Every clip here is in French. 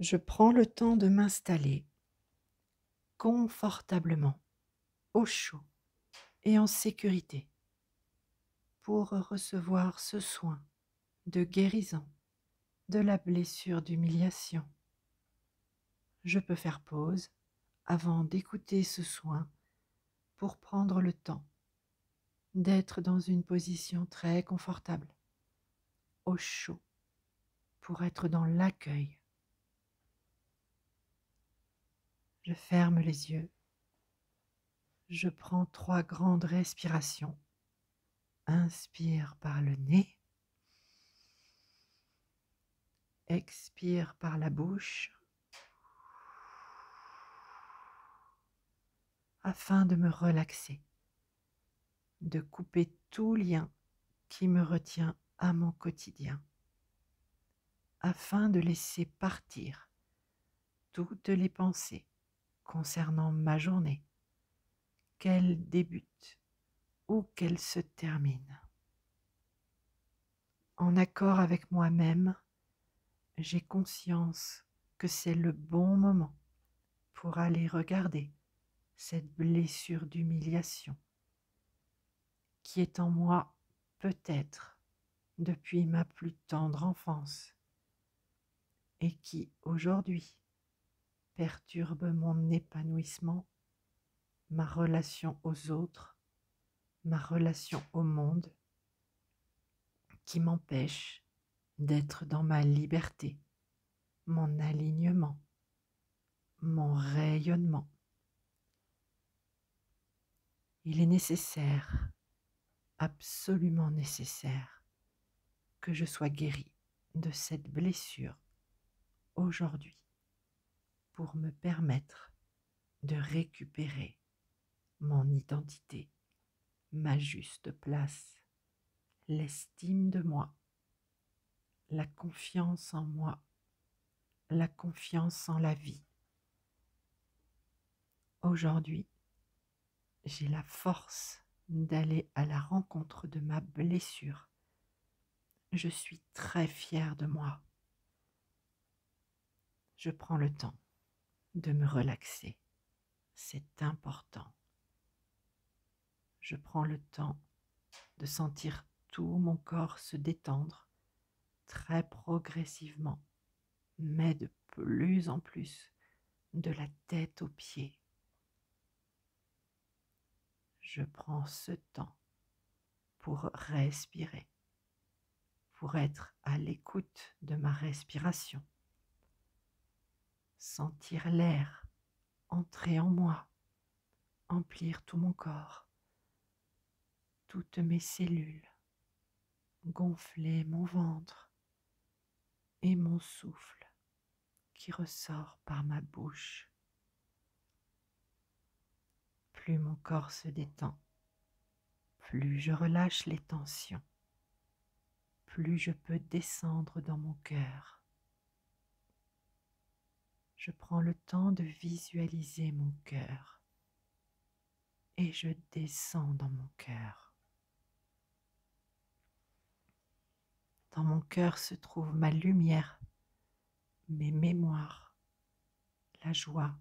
Je prends le temps de m'installer confortablement, au chaud et en sécurité pour recevoir ce soin de guérison de la blessure d'humiliation. Je peux faire pause avant d'écouter ce soin pour prendre le temps d'être dans une position très confortable, au chaud, pour être dans l'accueil. Je ferme les yeux. Je prends 3 grandes respirations. Inspire par le nez. Expire par la bouche afin de me relaxer, de couper tout lien qui me retient à mon quotidien, afin de laisser partir toutes les pensées concernant ma journée, qu'elle débute ou qu'elle se termine. En accord avec moi-même, j'ai conscience que c'est le bon moment pour aller regarder cette blessure d'humiliation qui est en moi peut-être depuis ma plus tendre enfance et qui aujourd'hui perturbe mon épanouissement, ma relation aux autres, ma relation au monde, qui m'empêche d'être dans ma liberté, mon alignement, mon rayonnement. Il est nécessaire, absolument nécessaire, que je sois guérie de cette blessure aujourd'hui pour me permettre de récupérer mon identité, ma juste place, l'estime de moi, la confiance en moi, la confiance en la vie. Aujourd'hui, j'ai la force d'aller à la rencontre de ma blessure. Je suis très fière de moi. Je prends le temps de me relaxer. C'est important. Je prends le temps de sentir tout mon corps se détendre très progressivement, mais de plus en plus, de la tête aux pieds. Je prends ce temps pour respirer, pour être à l'écoute de ma respiration, sentir l'air entrer en moi, emplir tout mon corps, toutes mes cellules, gonfler mon ventre et mon souffle qui ressort par ma bouche. Plus mon corps se détend, plus je relâche les tensions, plus je peux descendre dans mon cœur. Je prends le temps de visualiser mon cœur et je descends dans mon cœur. Dans mon cœur se trouve ma lumière, mes mémoires, la joie,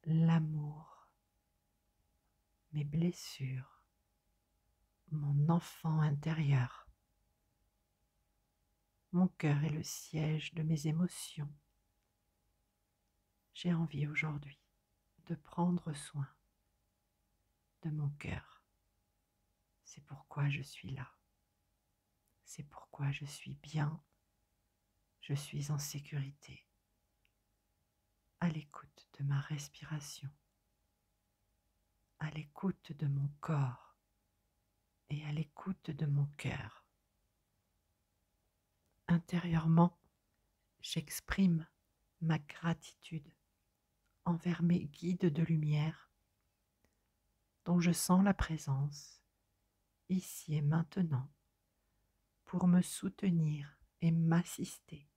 l'amour, mes blessures, mon enfant intérieur. Mon cœur est le siège de mes émotions. J'ai envie aujourd'hui de prendre soin de mon cœur. C'est pourquoi je suis là. C'est pourquoi je suis bien. Je suis en sécurité, à l'écoute de ma respiration, à l'écoute de mon corps et à l'écoute de mon cœur. Intérieurement, j'exprime ma gratitude envers mes guides de lumière dont je sens la présence ici et maintenant pour me soutenir et m'assister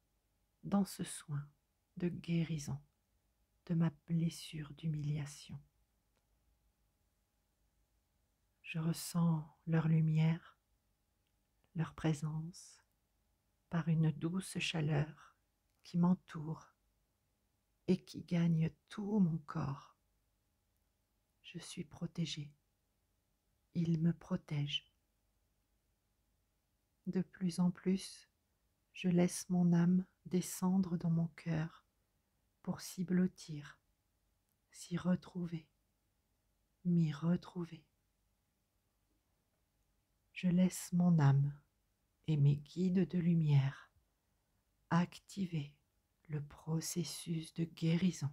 dans ce soin de guérison de ma blessure d'humiliation. Je ressens leur lumière, leur présence par une douce chaleur qui m'entoure et qui gagne tout mon corps. Je suis protégée. Il me protège. De plus en plus, je laisse mon âme descendre dans mon cœur pour s'y blottir, s'y retrouver, m'y retrouver. Je laisse mon âme et mes guides de lumière activer le processus de guérison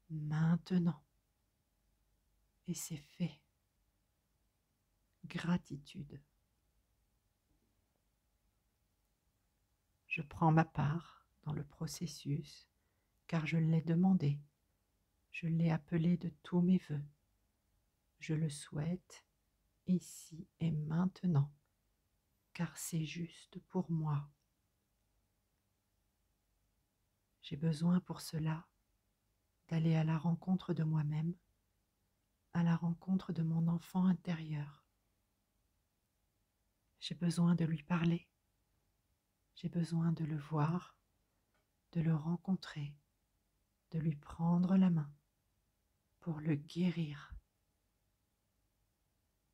maintenant. Et c'est fait. Gratitude. Je prends ma part dans le processus car je l'ai demandé. Je l'ai appelé de tous mes voeux. Je le souhaite ici et maintenant car c'est juste pour moi. J'ai besoin pour cela d'aller à la rencontre de moi-même, à la rencontre de mon enfant intérieur. J'ai besoin de lui parler. J'ai besoin de le voir, de le rencontrer, de lui prendre la main pour le guérir.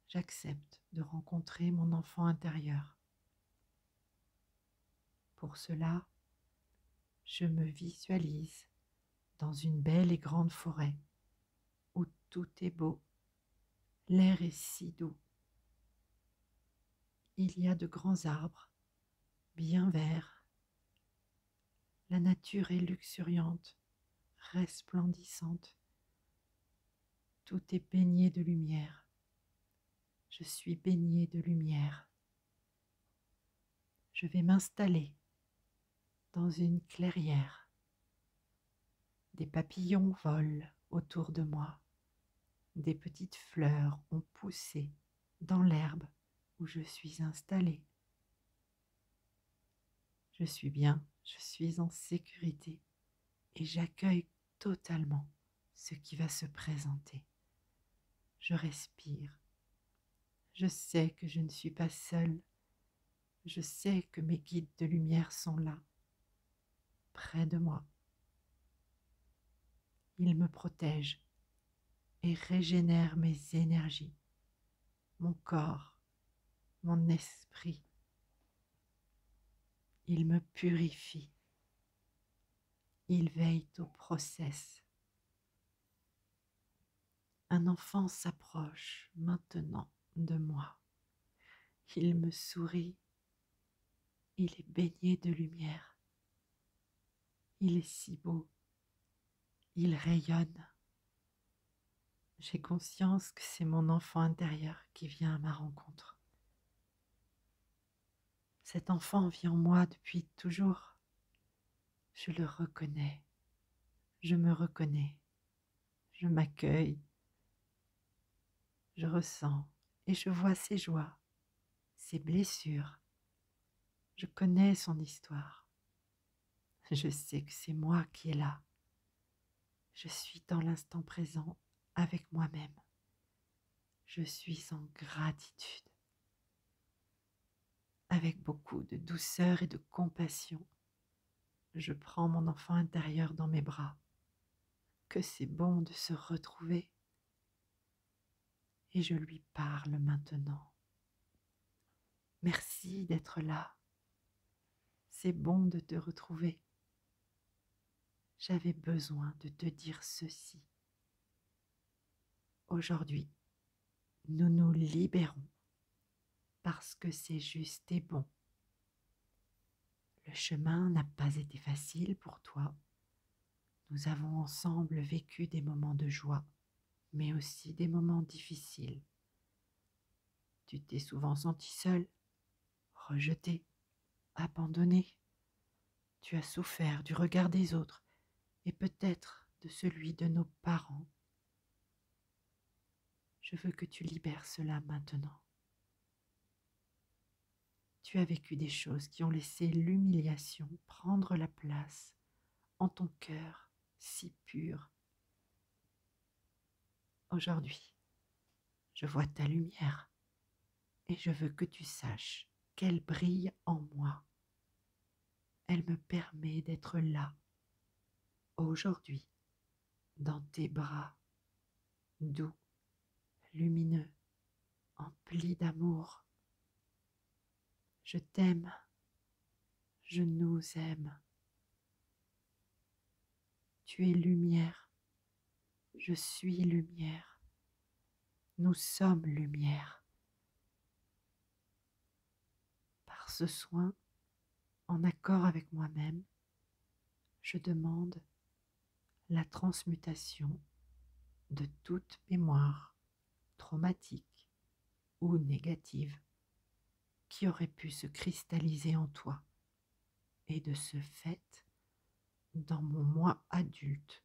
J'accepte de rencontrer mon enfant intérieur. Pour cela, je me visualise dans une belle et grande forêt où tout est beau, l'air est si doux. Il y a de grands arbres, bien verts. La nature est luxuriante, resplendissante. Tout est baigné de lumière. Je suis baignée de lumière. Je vais m'installer dans une clairière. Des papillons volent autour de moi. Des petites fleurs ont poussé dans l'herbe où je suis installée. Je suis bien, je suis en sécurité et j'accueille totalement ce qui va se présenter. Je respire. Je sais que je ne suis pas seule. Je sais que mes guides de lumière sont là, près de moi. Ils me protègent et régénèrent mes énergies, mon corps, mon esprit. Ils me purifient. Ils veillent au process. Un enfant s'approche maintenant de moi. Il me sourit. Il est baigné de lumière. Il est si beau. Il rayonne. J'ai conscience que c'est mon enfant intérieur qui vient à ma rencontre. Cet enfant vit en moi depuis toujours. Je le reconnais. Je me reconnais. Je m'accueille. Je ressens et je vois ses joies, ses blessures. Je connais son histoire. Je sais que c'est moi qui est là. Je suis dans l'instant présent avec moi-même. Je suis en gratitude. Avec beaucoup de douceur et de compassion, je prends mon enfant intérieur dans mes bras. Que c'est bon de se retrouver. Et je lui parle maintenant. Merci d'être là. C'est bon de te retrouver. J'avais besoin de te dire ceci. Aujourd'hui, nous nous libérons parce que c'est juste et bon. Le chemin n'a pas été facile pour toi. Nous avons ensemble vécu des moments de joie, mais aussi des moments difficiles. Tu t'es souvent senti seul, rejeté, abandonné. Tu as souffert du regard des autres et peut-être de celui de nos parents. Je veux que tu libères cela maintenant. Tu as vécu des choses qui ont laissé l'humiliation prendre la place en ton cœur si pur. Aujourd'hui, je vois ta lumière et je veux que tu saches qu'elle brille en moi. Elle me permet d'être là, aujourd'hui dans tes bras doux, lumineux, emplis d'amour. Je t'aime, je nous aime. Tu es lumière, je suis lumière, nous sommes lumière. Par ce soin, en accord avec moi-même, je demande la transmutation de toute mémoire traumatique ou négative qui aurait pu se cristalliser en toi et de ce fait dans mon moi adulte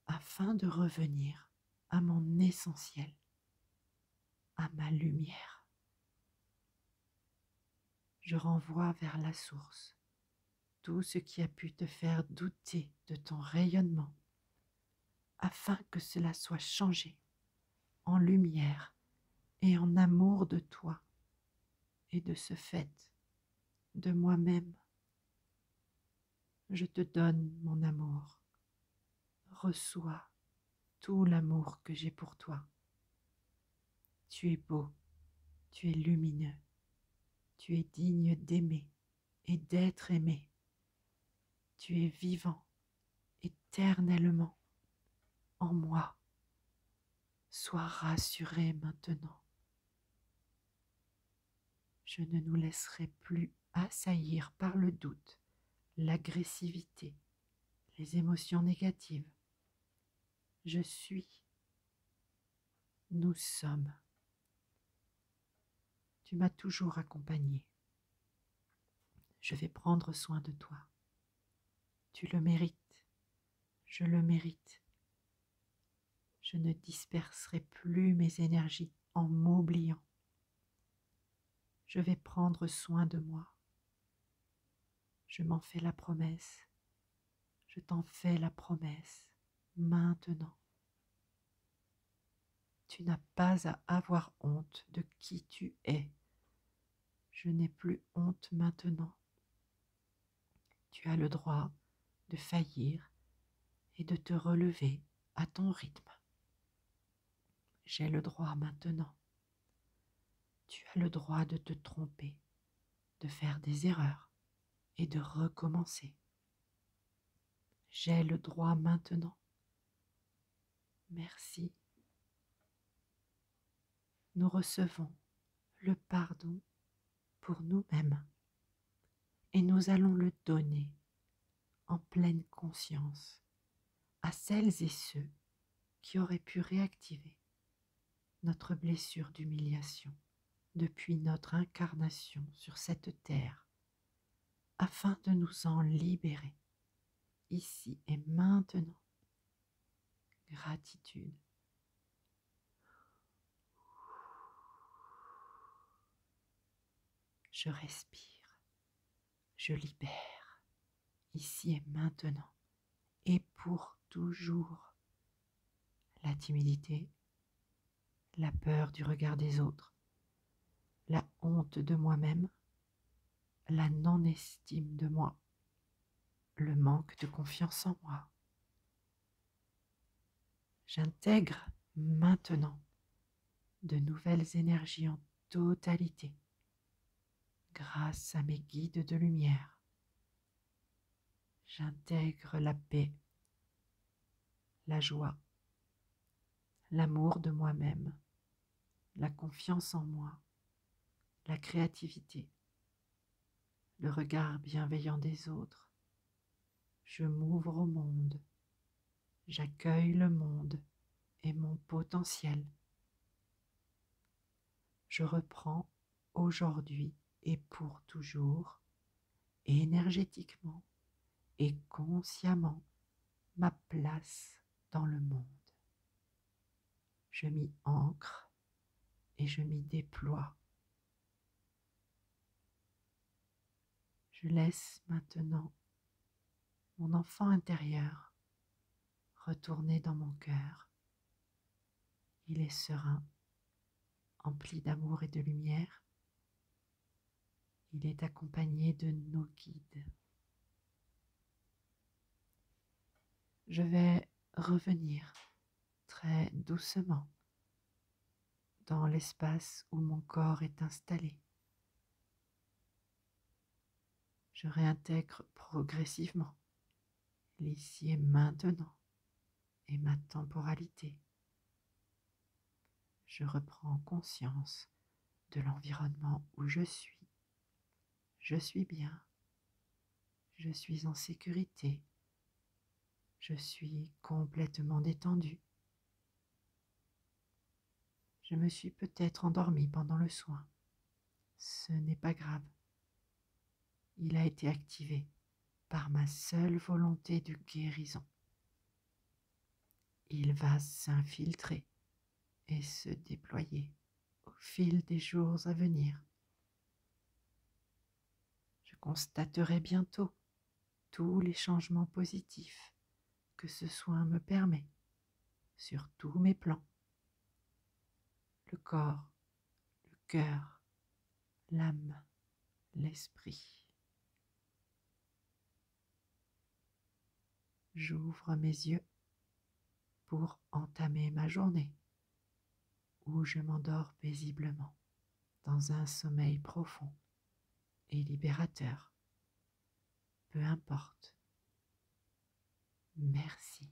afin de revenir à mon essentiel, à ma lumière. Je renvoie vers la source tout ce qui a pu te faire douter de ton rayonnement afin que cela soit changé en lumière et en amour de toi et de ce fait de moi-même. Je te donne mon amour. Reçois tout l'amour que j'ai pour toi. Tu es beau, tu es lumineux, tu es digne d'aimer et d'être aimé. Tu es vivant éternellement en moi. Sois rassuré maintenant. Je ne nous laisserai plus assaillir par le doute, l'agressivité, les émotions négatives. Je suis, nous sommes. Tu m'as toujours accompagné. Je vais prendre soin de toi. Tu le mérites, je le mérite. Je ne disperserai plus mes énergies en m'oubliant. Je vais prendre soin de moi. Je m'en fais la promesse. Je t'en fais la promesse maintenant. Tu n'as pas à avoir honte de qui tu es. Je n'ai plus honte maintenant. Tu as le droit de faillir et de te relever à ton rythme. J'ai le droit maintenant. Tu as le droit de te tromper, de faire des erreurs et de recommencer. J'ai le droit maintenant. Merci. Nous recevons le pardon pour nous-mêmes et nous allons le donner en pleine conscience à celles et ceux qui auraient pu réactiver notre blessure d'humiliation depuis notre incarnation sur cette terre afin de nous en libérer ici et maintenant. Gratitude. Je respire, je libère ici et maintenant et pour toujours la timidité, la peur du regard des autres, la honte de moi-même, la non-estime de moi, le manque de confiance en moi. J'intègre maintenant de nouvelles énergies en totalité grâce à mes guides de lumière. J'intègre la paix, la joie, l'amour de moi-même, la confiance en moi, la créativité, le regard bienveillant des autres. Je m'ouvre au monde, j'accueille le monde et mon potentiel. Je reprends aujourd'hui et pour toujours, énergétiquement et consciemment, ma place dans le monde. Je m'y ancre et je m'y déploie. Je laisse maintenant mon enfant intérieur retourner dans mon cœur. Il est serein, empli d'amour et de lumière. Il est accompagné de nos guides. je vais revenir très doucement dans l'espace où mon corps est installé. Je réintègre progressivement l'ici et maintenant et ma temporalité. Je reprends conscience de l'environnement où je suis. Je suis bien. Je suis en sécurité. Je suis complètement détendu. Je me suis peut-être endormi pendant le soin. Ce n'est pas grave. Il a été activé par ma seule volonté de guérison. Il va s'infiltrer et se déployer au fil des jours à venir. Je constaterai bientôt tous les changements positifs que ce soin me permet sur tous mes plans. Le corps, le cœur, l'âme, l'esprit. J'ouvre mes yeux pour entamer ma journée, où je m'endors paisiblement dans un sommeil profond et libérateur. Peu importe. Merci.